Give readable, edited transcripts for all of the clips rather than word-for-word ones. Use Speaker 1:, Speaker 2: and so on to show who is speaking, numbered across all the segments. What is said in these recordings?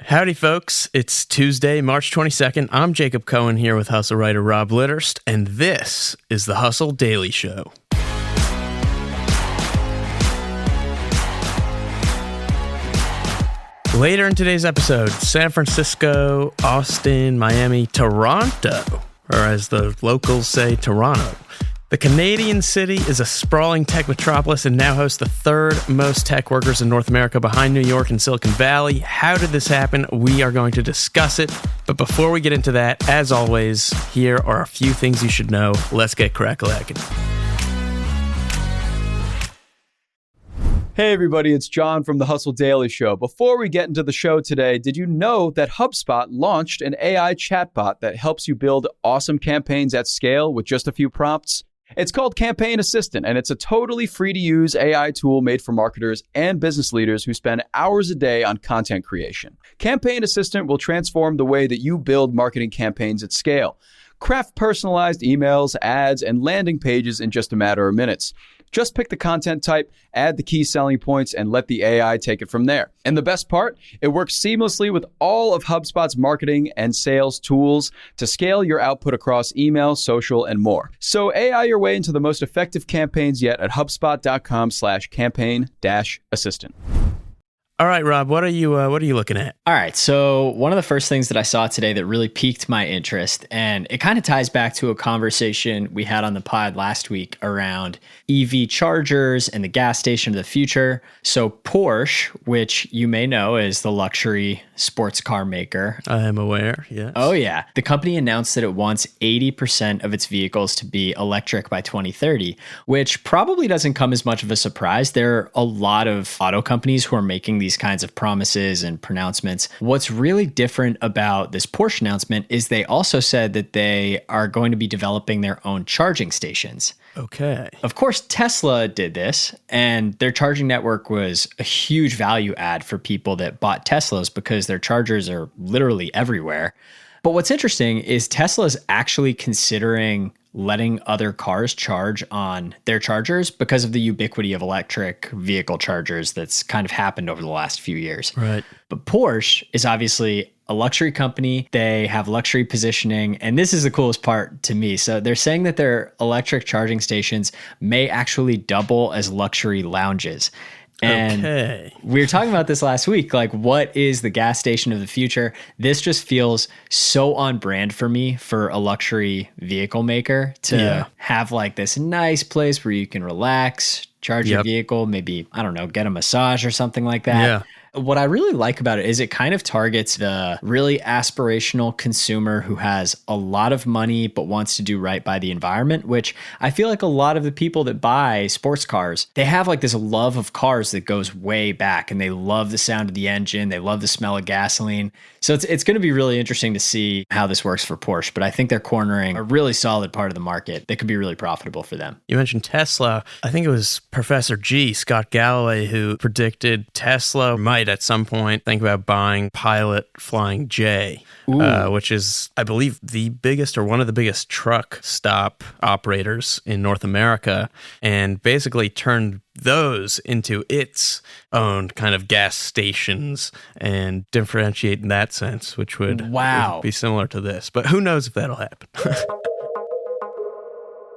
Speaker 1: Howdy, folks. It's Tuesday, March 22nd. I'm Jacob Cohen here with Hustle writer Rob Litterst, and this is the Hustle Daily Show. Later in today's episode, San Francisco, Austin, Miami, Toronto, or as the locals say, Toronto. The Canadian city is a sprawling tech metropolis and now hosts the third most tech workers in North America behind New York and Silicon Valley. How did this happen? We are going to discuss it. But before we get into that, as always, here are a few things you should know. Let's get crack-a-lackin'.
Speaker 2: Hey everybody, it's John from the Hustle Daily Show. Before we get into the show today, did you know that HubSpot launched an AI chatbot that helps you build awesome campaigns at scale with just a few prompts? It's called Campaign Assistant, and it's a totally free-to-use AI tool made for marketers and business leaders who spend hours a day on content creation. Campaign Assistant will transform the way that you build marketing campaigns at scale. Craft personalized emails, ads, and landing pages in just a matter of minutes. Just pick the content type, add the key selling points, and let the AI take it from there. And the best part, it works seamlessly with all of HubSpot's marketing and sales tools to scale your output across email, social, and more. So AI your way into the most effective campaigns yet at HubSpot.com/campaign-assistant.
Speaker 1: All right, Rob, what are you looking at?
Speaker 3: All right, so one of the first things that I saw today that really piqued my interest, and it kind of ties back to a conversation we had on the pod last week around EV chargers and the gas station of the future. So Porsche, which you may know is the luxury sports car maker.
Speaker 1: I am aware, yes.
Speaker 3: Oh yeah. The company announced that it wants 80% of its vehicles to be electric by 2030, which probably doesn't come as much of a surprise. There are a lot of auto companies who are making these kinds of promises and pronouncements. What's really different about this Porsche announcement is they also said that they are going to be developing their own charging stations.
Speaker 1: Okay.
Speaker 3: Of course, Tesla did this, and their charging network was a huge value add for people that bought Teslas because their chargers are literally everywhere. But what's interesting is Tesla's actually considering letting other cars charge on their chargers because of the ubiquity of electric vehicle chargers that's kind of happened over the last few years.
Speaker 1: Right.
Speaker 3: But Porsche is obviously a luxury company. They have luxury positioning, and this is the coolest part to me. So they're saying that their electric charging stations may actually double as luxury lounges. And we were talking about this last week, like what is the gas station of the future? This just feels so on brand for me for a luxury vehicle maker to have like this nice place where you can relax, charge your vehicle, maybe, I don't know, get a massage or something like that.
Speaker 1: Yeah.
Speaker 3: What I really like about it is it kind of targets the really aspirational consumer who has a lot of money but wants to do right by the environment, which I feel like a lot of the people that buy sports cars, they have like this love of cars that goes way back, and they love the sound of the engine. They love the smell of gasoline. So it's going to be really interesting to see how this works for Porsche, but I think they're cornering a really solid part of the market that could be really profitable for them.
Speaker 1: You mentioned Tesla. I think it was Professor G, Scott Galloway, who predicted Tesla might at some point think about buying Pilot Flying J, which is, I believe, the biggest or one of the biggest truck stop operators in North America, and basically turned those into its own kind of gas stations and differentiate in that sense, which would be similar to this. But who knows if that'll happen.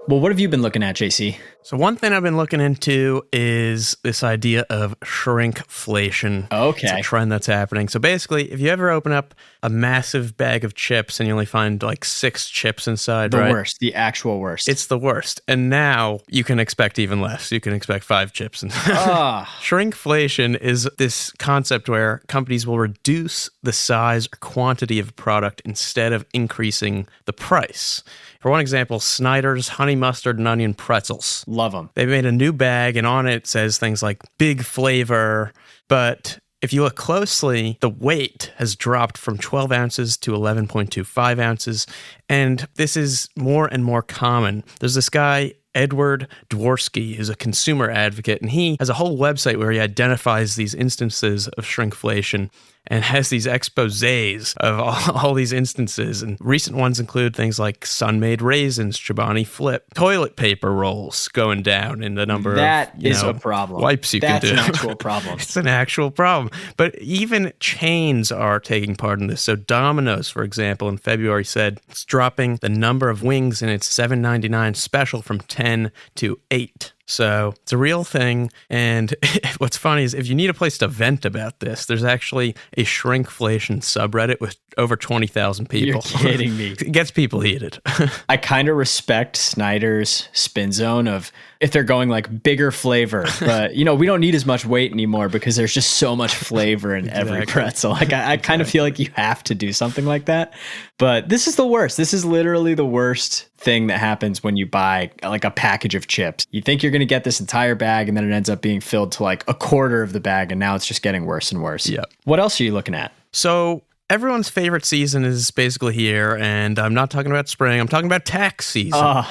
Speaker 3: Well, what have you been looking at, JC?
Speaker 1: So one thing I've been looking into is this idea of shrinkflation.
Speaker 3: Okay.
Speaker 1: It's a trend that's happening. So basically, if you ever open up a massive bag of chips and you only find like 6 chips inside,
Speaker 3: the worst, the actual worst.
Speaker 1: It's the worst. And now you can expect even less. You can expect 5 chips. Shrinkflation is this concept where companies will reduce the size or quantity of a product instead of increasing the price. For one example, Snyder's honey mustard and onion pretzels.
Speaker 3: Love them.
Speaker 1: They made a new bag, and on it says things like big flavor, but if you look closely, the weight has dropped from 12 ounces to 11.25 ounces, and this is more and more common. There's this guy, Edward Dworsky, who's a consumer advocate, and he has a whole website where he identifies these instances of shrinkflation. and has these exposés of all these instances. And recent ones include things like Sun-Made raisins, Chobani Flip, toilet paper rolls going down in the number
Speaker 3: that
Speaker 1: of
Speaker 3: is a problem.
Speaker 1: Wipes you can do.
Speaker 3: That's an actual problem.
Speaker 1: It's an actual problem. But even chains are taking part in this. So Domino's, for example, in February said it's dropping the number of wings in its $7.99 special from 10 to 8. So it's a real thing. And what's funny is if you need a place to vent about this, there's actually a Shrinkflation subreddit with over 20,000 people.
Speaker 3: You're kidding me.
Speaker 1: It gets people heated.
Speaker 3: I kind of respect Snyder's spin zone of if they're going like bigger flavor, but we don't need as much weight anymore because there's just so much flavor in every pretzel. Like I kind of feel like you have to do something like that. But this is the worst. This is literally the worst thing that happens when you buy like a package of chips. You think you're going to get this entire bag and then it ends up being filled to like a quarter of the bag, and now it's just getting worse and worse.
Speaker 1: Yep.
Speaker 3: What else are you looking at?
Speaker 1: So everyone's favorite season is basically here, and I'm not talking about spring. I'm talking about tax season.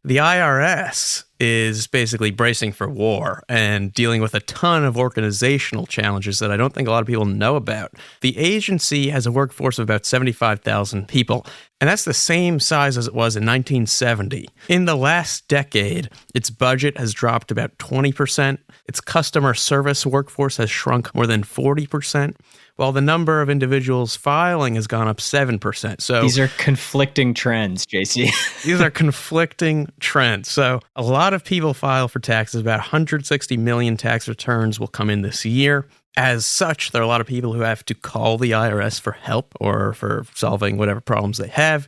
Speaker 1: The IRS is basically bracing for war and dealing with a ton of organizational challenges that I don't think a lot of people know about. The agency has a workforce of about 75,000 people, and that's the same size as it was in 1970. In the last decade, its budget has dropped about 20%. Its customer service workforce has shrunk more than 40%, while the number of individuals filing has gone up 7%. So
Speaker 3: these are conflicting trends, JC.
Speaker 1: These are conflicting trends. So a lot of people file for taxes. About 160 million tax returns will come in this year. As such, there are a lot of people who have to call the IRS for help or for solving whatever problems they have.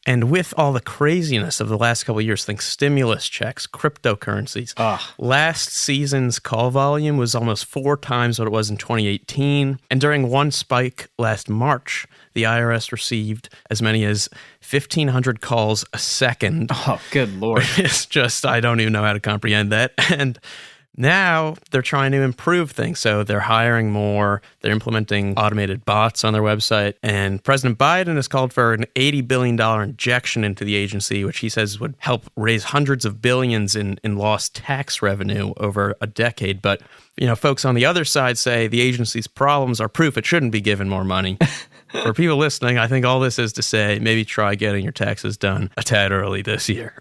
Speaker 1: And with all the craziness of the last couple of years, think stimulus checks, cryptocurrencies. Last season's call volume was almost 4 times what it was in 2018. And during one spike last March, the IRS received as many as 1,500 calls a second.
Speaker 3: Oh, good Lord.
Speaker 1: It's just, I don't even know how to comprehend that. And now they're trying to improve things. So they're hiring more. They're implementing automated bots on their website. And President Biden has called for an $80 billion injection into the agency, which he says would help raise hundreds of billions in lost tax revenue over a decade. But, folks on the other side say the agency's problems are proof it shouldn't be given more money. For people listening, I think all this is to say, maybe try getting your taxes done a tad early this year.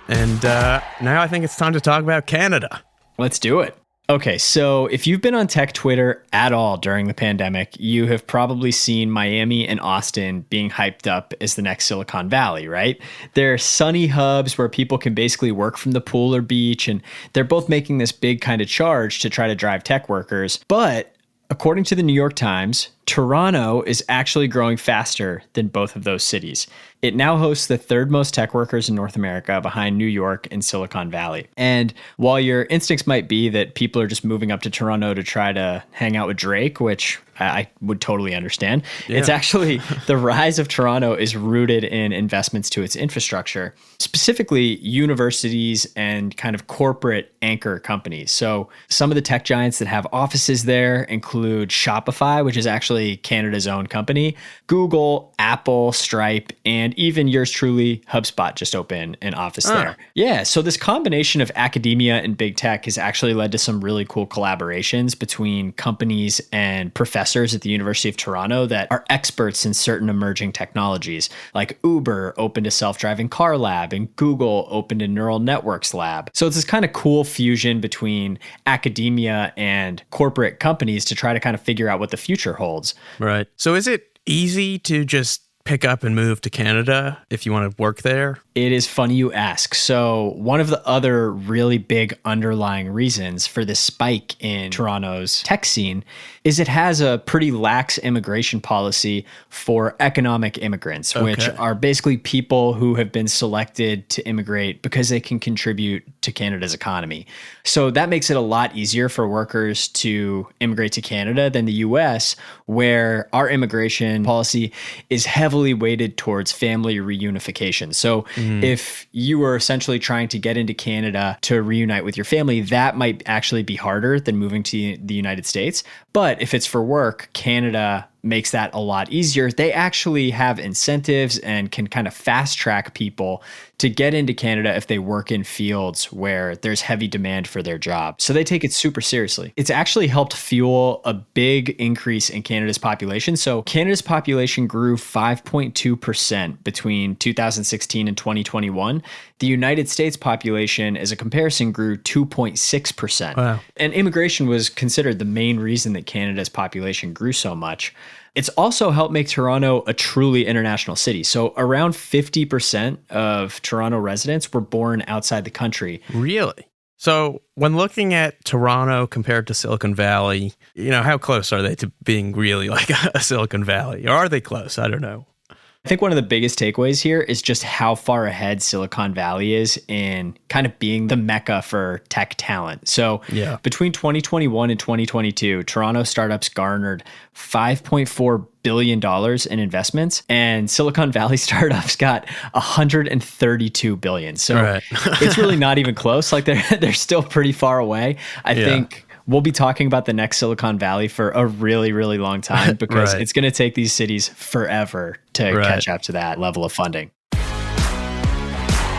Speaker 1: And now I think it's time to talk about Canada.
Speaker 3: Let's do it. Okay, so if you've been on tech Twitter at all during the pandemic, you have probably seen Miami and Austin being hyped up as the next Silicon Valley, right? They're sunny hubs where people can basically work from the pool or beach, and they're both making this big kind of charge to try to drive tech workers. But according to the New York Times, Toronto is actually growing faster than both of those cities. It now hosts the 3rd most tech workers in North America behind New York and Silicon Valley. And while your instincts might be that people are just moving up to Toronto to try to hang out with Drake, which I would totally understand, it's actually the rise of Toronto is rooted in investments to its infrastructure, specifically universities and kind of corporate anchor companies. So some of the tech giants that have offices there include Shopify, which is actually Canada's own company, Google, Apple, Stripe, and even yours truly, HubSpot just opened an office there. Yeah, so this combination of academia and big tech has actually led to some really cool collaborations between companies and professors at the University of Toronto that are experts in certain emerging technologies. Like Uber opened a self-driving car lab and Google opened a neural networks lab. So it's this kind of cool fusion between academia and corporate companies to try to kind of figure out what the future holds.
Speaker 1: Right. So is it easy to just pick up and move to Canada if you want to work there?
Speaker 3: It is funny you ask. So one of the other really big underlying reasons for this spike in Toronto's tech scene is it has a pretty lax immigration policy for economic immigrants, which are basically people who have been selected to immigrate because they can contribute to Canada's economy. So that makes it a lot easier for workers to immigrate to Canada than the US, where our immigration policy is heavily weighted towards family reunification. So if you were essentially trying to get into Canada to reunite with your family, that might actually be harder than moving to the United States. But if it's for work, Canada makes that a lot easier. They actually have incentives and can kind of fast track people to get into Canada if they work in fields where there's heavy demand for their job. So they take it super seriously. It's actually helped fuel a big increase in Canada's population. So Canada's population grew 5.2% between 2016 and 2021. The United States population, as a comparison, grew 2.6%.
Speaker 1: Wow.
Speaker 3: And immigration was considered the main reason that Canada's population grew so much. It's also helped make Toronto a truly international city. So around 50% of Toronto residents were born outside the country.
Speaker 1: Really? So when looking at Toronto compared to Silicon Valley, how close are they to being really like a Silicon Valley? Or are they close? I don't know.
Speaker 3: I think one of the biggest takeaways here is just how far ahead Silicon Valley is in kind of being the mecca for tech talent. So between 2021 and 2022, Toronto startups garnered $5.4 billion in investments, and Silicon Valley startups got $132 billion. So it's really not even close. Like they're still pretty far away. I think we'll be talking about the next Silicon Valley for a really, really long time because it's going to take these cities forever to catch up to that level of funding.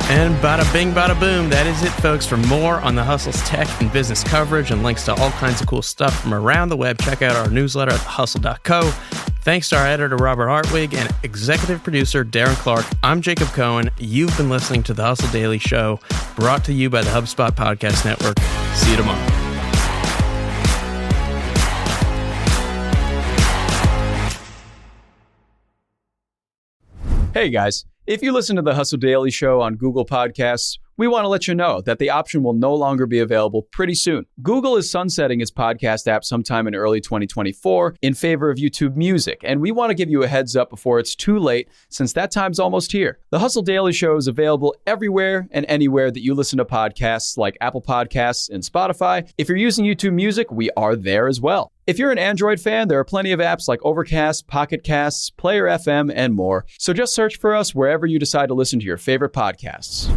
Speaker 1: And bada bing, bada boom. That is it, folks. For more on the Hustle's tech and business coverage and links to all kinds of cool stuff from around the web, check out our newsletter at thehustle.co. Thanks to our editor, Robert Hartwig, and executive producer, Darren Clark. I'm Jacob Cohen. You've been listening to The Hustle Daily Show, brought to you by the HubSpot Podcast Network. See you tomorrow.
Speaker 2: Hey guys, if you listen to the Hustle Daily Show on Google Podcasts, we want to let you know that the option will no longer be available pretty soon. Google is sunsetting its podcast app sometime in early 2024 in favor of YouTube Music, and we want to give you a heads up before it's too late, since that time's almost here. The Hustle Daily Show is available everywhere and anywhere that you listen to podcasts, like Apple Podcasts and Spotify. If you're using YouTube Music, we are there as well. If you're an Android fan, there are plenty of apps like Overcast, Pocket Casts, Player FM, and more. So just search for us wherever you decide to listen to your favorite podcasts.